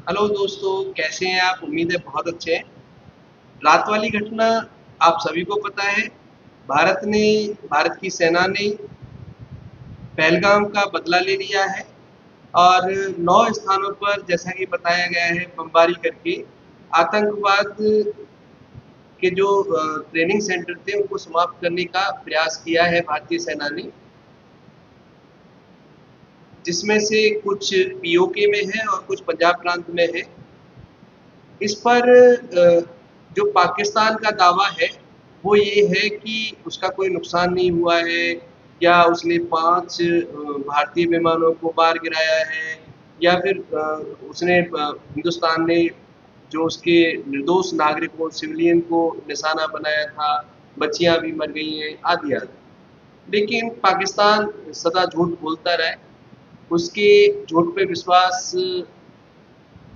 Hello दोस्तों, कैसे हैं आप? उम्मीद है बहुत अच्छे हैं। रात वाली घटना आप सभी को पता है। भारत की सेना ने पहलगाम का बदला ले लिया है और 9 स्थानों पर, जैसा कि बताया गया है, बमबारी करके आतंकवाद के जो ट्रेनिंग सेंटर थे उनको समाप्त करने का प्रयास किया है भारतीय सेना ने, जिसमें से कुछ पीओके में है और कुछ पंजाब प्रांत में है। इस पर जो पाकिस्तान का दावा है वो ये है कि उसका कोई नुकसान नहीं हुआ है, या उसने 5 भारतीय विमानों को मार गिराया है, या फिर हिंदुस्तान ने जो उसके निर्दोष नागरिकों सिविलियन को निशाना बनाया था, बच्चियां भी मर गई हैं, आदि आदि। लेकिन पाकिस्तान सदा झूठ बोलता रहा है। उसके झूठ पे विश्वास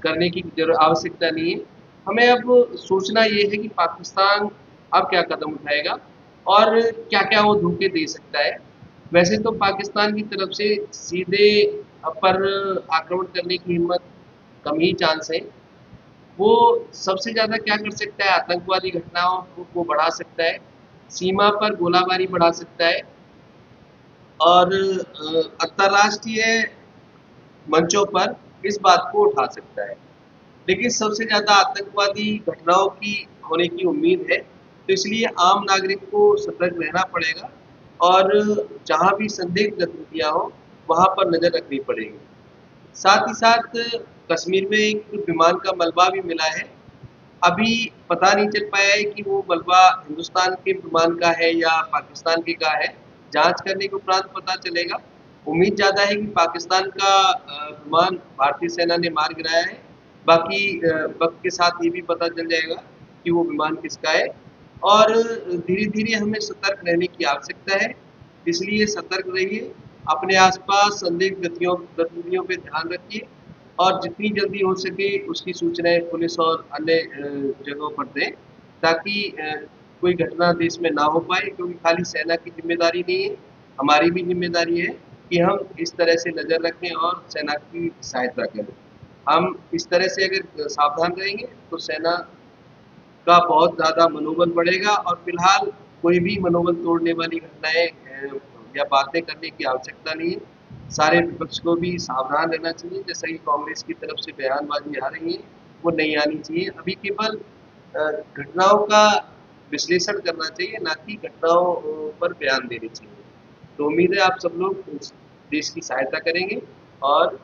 करने की आवश्यकता नहीं है। हमें अब सोचना ये है कि पाकिस्तान अब क्या कदम उठाएगा और क्या-क्या वो धोखे दे सकता है। वैसे तो पाकिस्तान की तरफ से सीधे पर आक्रमण करने की हिम्मत कम ही चांस है। वो सबसे ज़्यादा क्या कर सकता है, आतंकवादी घटनाओं को बढ़ा सकता है, सीमा पर गोलाबारी बढ़ा सकता है और अंतर्राष्ट्रीय मंचों पर इस बात को उठा सकता है। लेकिन सबसे ज़्यादा आतंकवादी घटनाओं की होने की उम्मीद है, तो इसलिए आम नागरिक को सतर्क रहना पड़ेगा और जहाँ भी संदिग्ध गतिविधियाँ हों, वहाँ पर नज़र रखनी पड़ेगी। साथ ही साथ कश्मीर में एक विमान का मलबा भी मिला है। अभी पता नहीं चल पाया है कि वो मलबा हिंदुस्तान के विमान का है या पाकिस्तान के का है। जाँच करने के उपरांत पता चलेगा। उम्मीद ज़्यादा है कि पाकिस्तान का विमान भारतीय सेना ने मार गिराया है। बाकी वक़्त के साथ ये भी पता चल जाएगा कि वो विमान किसका है और धीरे-धीरे हमें सतर्क रहने की आवश्यकता है। इसलिए सतर्क रहिए, अपने आस-पास संदिग्ध गतिविधियों पे ध्यान रखिए और जितनी जल्दी हो सके उसकी सूचनाएँ पुलिस और अन्य जगहों पर दें, ताकि कोई घटना देश में ना हो पाए, क्योंकि खाली सेना की ज़िम्मेदारी नहीं है, हमारी भी ज़िम्मेदारी है कि हम इस तरह से नज़र रखें और सेना की सहायता करें। हम इस तरह से अगर सावधान रहेंगे तो सेना का बहुत ज़्यादा मनोबल बढ़ेगा और फिलहाल कोई भी मनोबल तोड़ने वाली घटनाएँ या बातें करने की आवश्यकता नहीं है। सारे विपक्ष को भी सावधान रहना चाहिए, जैसा कि कांग्रेस की तरफ से बयानबाज़ी आ रही है, वो नहीं आनी चाहिए। अभी केवल घटनाओं का विश्लेषण करना चाहिए, ना कि घटनाओं पर बयान देने चाहिए। तो उम्मीद है आप सब लोग इस देश की सहायता करेंगे और